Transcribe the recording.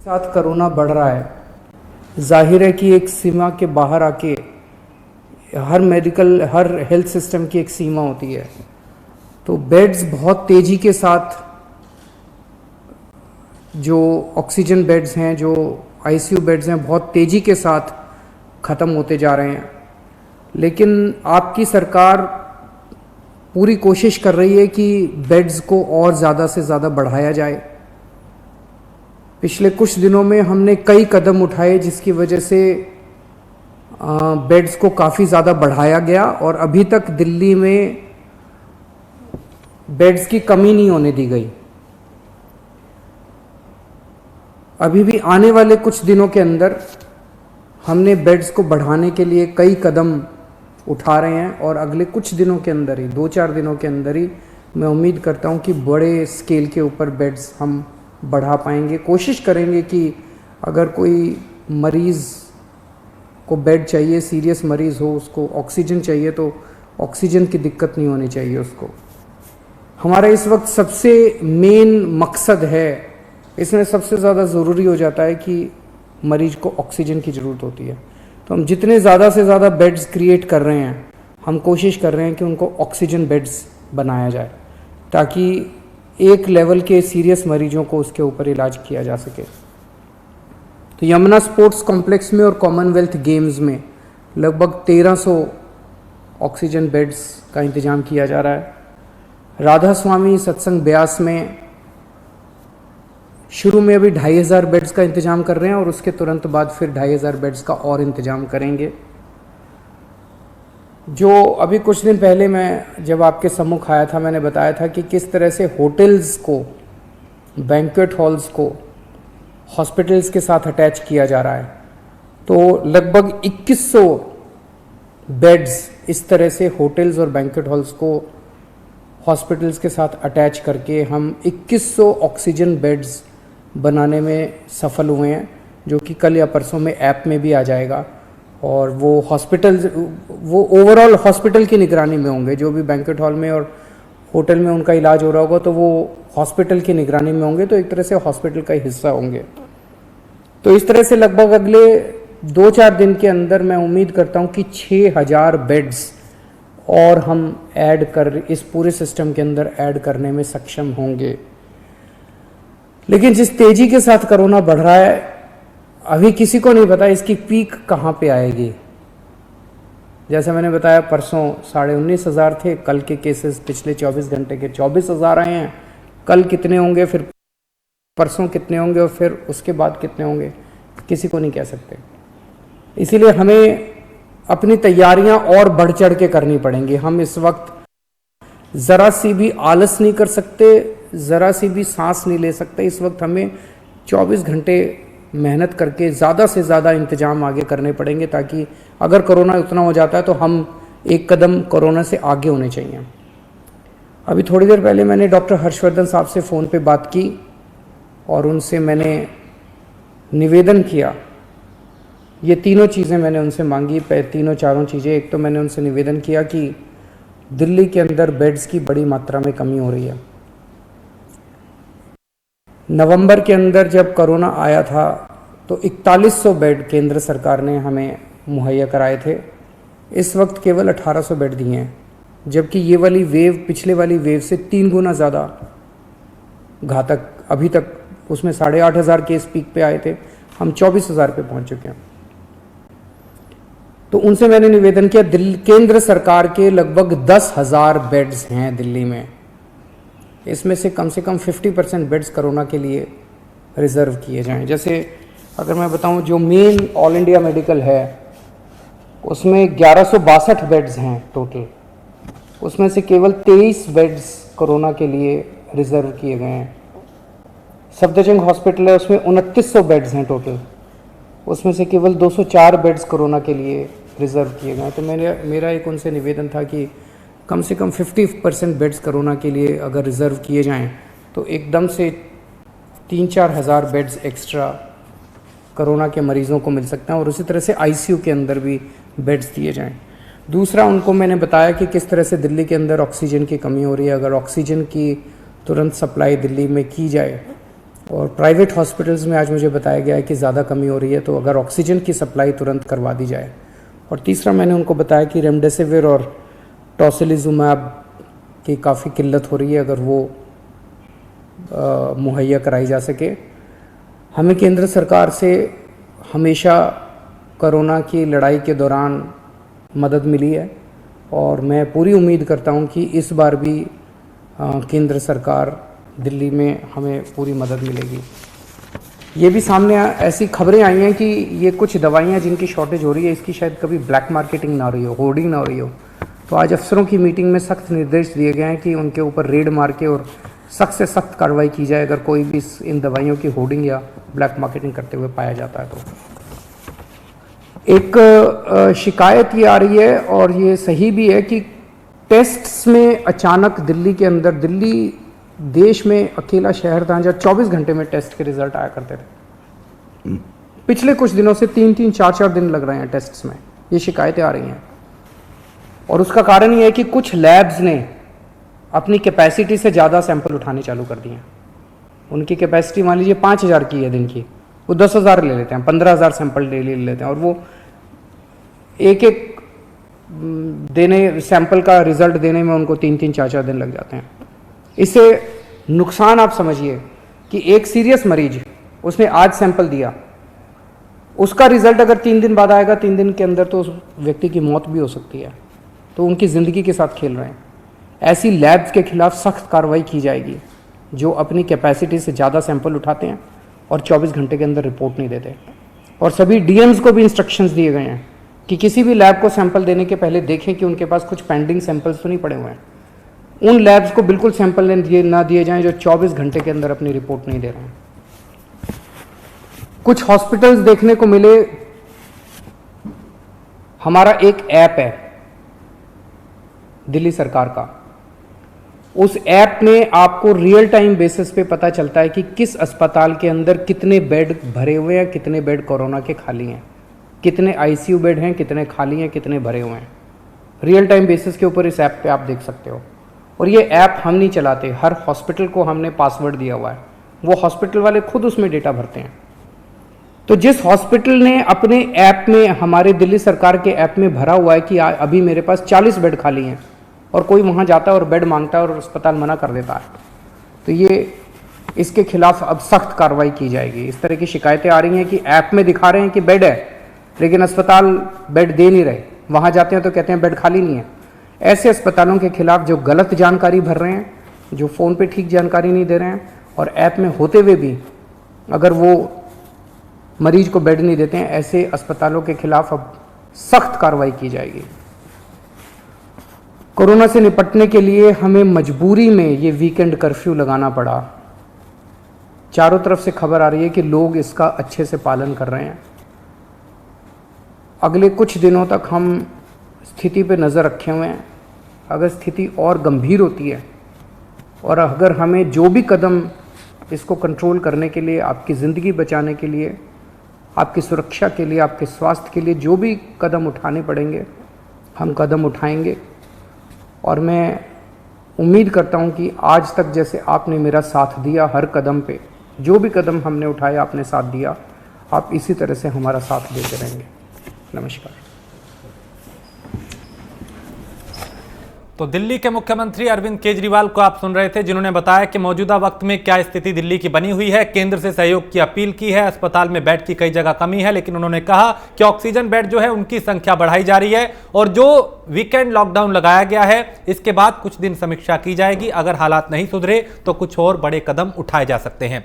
साथ कोरोना बढ़ रहा है। जाहिर है कि एक सीमा के बाहर आके हर हेल्थ सिस्टम की एक सीमा होती है। तो बेड्स बहुत तेज़ी के साथ, जो ऑक्सीजन बेड्स हैं, जो आईसीयू बेड्स हैं, बहुत तेज़ी के साथ ख़त्म होते जा रहे हैं। लेकिन आपकी सरकार पूरी कोशिश कर रही है कि बेड्स को और ज़्यादा से ज़्यादा बढ़ाया जाए। पिछले कुछ दिनों में हमने कई कदम उठाए जिसकी वजह से बेड्स को काफ़ी ज़्यादा बढ़ाया गया और अभी तक दिल्ली में बेड्स की कमी नहीं होने दी गई। अभी भी आने वाले कुछ दिनों के अंदर हमने बेड्स को बढ़ाने के लिए कई कदम उठा रहे हैं और अगले कुछ दिनों के अंदर ही, 2-4 दिनों के अंदर ही मैं उम्मीद करता हूं कि बड़े स्केल के ऊपर बेड्स हम बढ़ा पाएंगे। कोशिश करेंगे कि अगर कोई मरीज़ को बेड चाहिए, सीरियस मरीज़ हो, उसको ऑक्सीजन चाहिए, तो ऑक्सीजन की दिक्कत नहीं होनी चाहिए उसको। हमारा इस वक्त सबसे मेन मकसद है, इसमें सबसे ज़्यादा ज़रूरी हो जाता है कि मरीज को ऑक्सीजन की ज़रूरत होती है। तो हम जितने ज़्यादा से ज़्यादा बेड्स क्रिएट कर रहे हैं, हम कोशिश कर रहे हैं कि उनको ऑक्सीजन बेड्स बनाया जाए ताकि एक लेवल के सीरियस मरीजों को उसके ऊपर इलाज किया जा सके। तो यमुना स्पोर्ट्स कॉम्प्लेक्स में और कॉमनवेल्थ गेम्स में लगभग 1300 ऑक्सीजन बेड्स का इंतज़ाम किया जा रहा है। राधा स्वामी सत्संग ब्यास में शुरू में अभी 2500 बेड्स का इंतज़ाम कर रहे हैं और उसके तुरंत बाद फिर 2500 बेड्स का और इंतज़ाम करेंगे। जो अभी कुछ दिन पहले मैं जब आपके सम्मुख आया था, मैंने बताया था कि किस तरह से होटल्स को, बैंक्वेट हॉल्स को हॉस्पिटल्स के साथ अटैच किया जा रहा है। तो लगभग 2100 बेड्स इस तरह से होटल्स और बैंक्वेट हॉल्स को हॉस्पिटल्स के साथ अटैच करके हम 2100 ऑक्सीजन बेड्स बनाने में सफल हुए हैं, जो कि कल या परसों में ऐप में भी आ जाएगा। और वो ओवरऑल हॉस्पिटल की निगरानी में होंगे। जो भी बैंक्वेट हॉल में और होटल में उनका इलाज हो रहा होगा तो वो हॉस्पिटल की निगरानी में होंगे, तो एक तरह से हॉस्पिटल का हिस्सा होंगे। तो इस तरह से लगभग अगले 2-4 दिन के अंदर मैं उम्मीद करता हूँ कि 6000 बेड्स और हम इस पूरे सिस्टम के अंदर ऐड करने में सक्षम होंगे। लेकिन जिस तेजी के साथ कोरोना बढ़ रहा है, अभी किसी को नहीं पता इसकी पीक कहाँ पे आएगी। जैसे मैंने बताया, परसों 19,500 थे, कल के केसेस पिछले 24 घंटे के 24,000 आए हैं। कल कितने होंगे, फिर परसों कितने होंगे और फिर उसके बाद कितने होंगे, किसी को नहीं कह सकते। इसीलिए हमें अपनी तैयारियां और बढ़ चढ़ के करनी पड़ेंगी। हम इस वक्त ज़रा सी भी आलस नहीं कर सकते, ज़रा सी भी सांस नहीं ले सकते। इस वक्त हमें 24 घंटे मेहनत करके ज़्यादा से ज़्यादा इंतजाम आगे करने पड़ेंगे, ताकि अगर कोरोना उतना हो जाता है तो हम एक कदम कोरोना से आगे होने चाहिए। अभी थोड़ी देर पहले मैंने डॉक्टर हर्षवर्धन साहब से फ़ोन पे बात की और उनसे मैंने निवेदन किया। ये तीनों चीज़ें मैंने उनसे मांगी, तीनों चारों चीज़ें। एक तो मैंने उनसे निवेदन किया कि दिल्ली के अंदर बेड्स की बड़ी मात्रा में कमी हो रही है। नवंबर के अंदर जब कोरोना आया था तो 4100 बेड केंद्र सरकार ने हमें मुहैया कराए थे। इस वक्त केवल 1800 बेड दिए हैं, जबकि ये वाली वेव पिछले वाली वेव से 3 गुना ज़्यादा घातक अभी तक, उसमें 8500 केस पीक पे आए थे, हम 24,000 पे पहुंच चुके हैं। तो उनसे मैंने निवेदन किया, केंद्र सरकार के लगभग 10,000 बेड्स हैं दिल्ली में, इसमें से कम 50% बेड्स कोरोना के लिए रिजर्व किए जाएं। जैसे अगर मैं बताऊं, जो मेन ऑल इंडिया मेडिकल है उसमें 1162 बेड्स हैं टोटल, उसमें से केवल 23 बेड्स कोरोना के लिए रिजर्व किए गए हैं। सफदरजंग हॉस्पिटल है, उसमें 2900 बेड्स हैं टोटल, उसमें से केवल 204 बेड्स कोरोना के लिए रिजर्व किए गए। तो मेरा एक उनसे निवेदन था कि कम से कम 50% बेड्स कोरोना के लिए अगर रिज़र्व किए जाएं तो एकदम से 3-4 हज़ार बेड्स एक्स्ट्रा कोरोना के मरीज़ों को मिल सकते हैं और उसी तरह से आईसीयू के अंदर भी बेड्स दिए जाएं। दूसरा, उनको मैंने बताया कि किस तरह से दिल्ली के अंदर ऑक्सीजन की कमी हो रही है। अगर ऑक्सीजन की तुरंत सप्लाई दिल्ली में की जाए और प्राइवेट हॉस्पिटल्स में आज मुझे बताया गया है कि ज़्यादा कमी हो रही है, तो अगर ऑक्सीजन की सप्लाई तुरंत करवा दी जाए। और तीसरा मैंने उनको बताया कि रेमडेसिविर और टोसिलिजुमैब की काफ़ी किल्लत हो रही है, अगर वो मुहैया कराई जा सके। हमें केंद्र सरकार से हमेशा कोरोना की लड़ाई के दौरान मदद मिली है और मैं पूरी उम्मीद करता हूं कि इस बार भी केंद्र सरकार दिल्ली में हमें पूरी मदद मिलेगी। ये भी सामने ऐसी खबरें आई हैं कि ये कुछ दवाइयाँ जिनकी शॉर्टेज हो रही है, इसकी शायद कभी ब्लैक मार्केटिंग ना हो रही हो, होर्डिंग ना हो रही हो। तो आज अफसरों की मीटिंग में सख्त निर्देश दिए गए हैं कि उनके ऊपर रेड मार के और सख्त से सख्त कार्रवाई की जाए अगर कोई भी इन दवाइयों की होर्डिंग या ब्लैक मार्केटिंग करते हुए पाया जाता है। तो एक शिकायत ये आ रही है और ये सही भी है कि टेस्ट्स में अचानक दिल्ली के अंदर, दिल्ली देश में अकेला शहर था जहाँ 24 घंटे में टेस्ट के रिजल्ट आया करते थे। पिछले कुछ दिनों से 3-3, 4-4 दिन लग रहे हैं टेस्ट्स में, ये शिकायतें आ रही हैं। और उसका कारण ये है कि कुछ लैब्स ने अपनी कैपेसिटी से ज़्यादा सैंपल उठाने चालू कर दिए हैं। उनकी कैपेसिटी मान लीजिए 5000 की है दिन की, वो 10,000 ले लेते हैं, 15,000 सैंपल डेली ले लेते हैं और वो एक देने सैंपल का रिजल्ट देने में उनको 3-3, 4-4 दिन लग जाते हैं। इससे नुकसान आप समझिए कि एक सीरियस मरीज, उसने आज सैंपल दिया, उसका रिजल्ट अगर 3 दिन बाद आएगा, 3 दिन के अंदर तो उस व्यक्ति की मौत भी हो सकती है। तो उनकी ज़िंदगी के साथ खेल रहे हैं। ऐसी लैब्स के खिलाफ सख्त कार्रवाई की जाएगी जो अपनी कैपेसिटी से ज़्यादा सैंपल उठाते हैं और 24 घंटे के अंदर रिपोर्ट नहीं देते। और सभी डीएम्स को भी इंस्ट्रक्शंस दिए गए हैं कि किसी भी लैब को सैंपल देने के पहले देखें कि उनके पास कुछ पेंडिंग सैंपल्स तो नहीं पड़े हुए हैं। उन लैब्स को बिल्कुल सैंपल ना दिए जाएं जो 24 घंटे के अंदर अपनी रिपोर्ट नहीं दे रहे हैं। कुछ हॉस्पिटल्स देखने को मिले, हमारा एक ऐप है दिल्ली सरकार का, उस ऐप में आपको रियल टाइम बेसिस पे पता चलता है कि किस अस्पताल के अंदर कितने बेड भरे हुए हैं, कितने बेड कोरोना के खाली हैं, कितने आईसीयू बेड हैं, कितने खाली हैं, कितने भरे हुए हैं। रियल टाइम बेसिस के ऊपर इस ऐप पे आप देख सकते हो। और ये ऐप हम नहीं चलाते, हर हॉस्पिटल को हमने पासवर्ड दिया हुआ है, वो हॉस्पिटल वाले खुद उसमें डेटा भरते हैं। तो जिस हॉस्पिटल ने अपने ऐप में, हमारे दिल्ली सरकार के ऐप में भरा हुआ है कि अभी मेरे पास 40 बेड खाली हैं, और कोई वहाँ जाता है और बेड मांगता है और अस्पताल मना कर देता है, तो ये इसके खिलाफ अब सख्त कार्रवाई की जाएगी। इस तरह की शिकायतें आ रही हैं कि ऐप में दिखा रहे हैं कि बेड है लेकिन अस्पताल बेड दे नहीं रहे, वहाँ जाते हैं तो कहते हैं बेड खाली नहीं है। ऐसे अस्पतालों के खिलाफ जो गलत जानकारी भर रहे हैं, जो फ़ोन पे ठीक जानकारी नहीं दे रहे हैं और ऐप में होते हुए भी अगर वो मरीज को बेड नहीं देते हैं, ऐसे अस्पतालों के खिलाफ अब सख्त कार्रवाई की जाएगी। कोरोना से निपटने के लिए हमें मजबूरी में ये वीकेंड कर्फ्यू लगाना पड़ा। चारों तरफ से खबर आ रही है कि लोग इसका अच्छे से पालन कर रहे हैं। अगले कुछ दिनों तक हम स्थिति पे नज़र रखे हुए हैं। अगर स्थिति और गंभीर होती है और अगर हमें जो भी कदम इसको कंट्रोल करने के लिए, आपकी ज़िंदगी बचाने के लिए, आपकी सुरक्षा के लिए, आपके स्वास्थ्य के लिए जो भी कदम उठाने पड़ेंगे, हम कदम उठाएंगे। और मैं उम्मीद करता हूं कि आज तक जैसे आपने मेरा साथ दिया, हर कदम पे जो भी कदम हमने उठाए आपने साथ दिया, आप इसी तरह से हमारा साथ देते रहेंगे। नमस्कार। तो दिल्ली के मुख्यमंत्री अरविंद केजरीवाल को आप सुन रहे थे, जिन्होंने बताया कि मौजूदा वक्त में क्या स्थिति दिल्ली की बनी हुई है। केंद्र से सहयोग की अपील की है। अस्पताल में बेड की कई जगह कमी है, लेकिन उन्होंने कहा कि ऑक्सीजन बेड जो है उनकी संख्या बढ़ाई जा रही है और जो वीकेंड लॉकडाउन लगाया गया है इसके बाद कुछ दिन समीक्षा की जाएगी। अगर हालात नहीं सुधरे तो कुछ और बड़े कदम उठाए जा सकते हैं।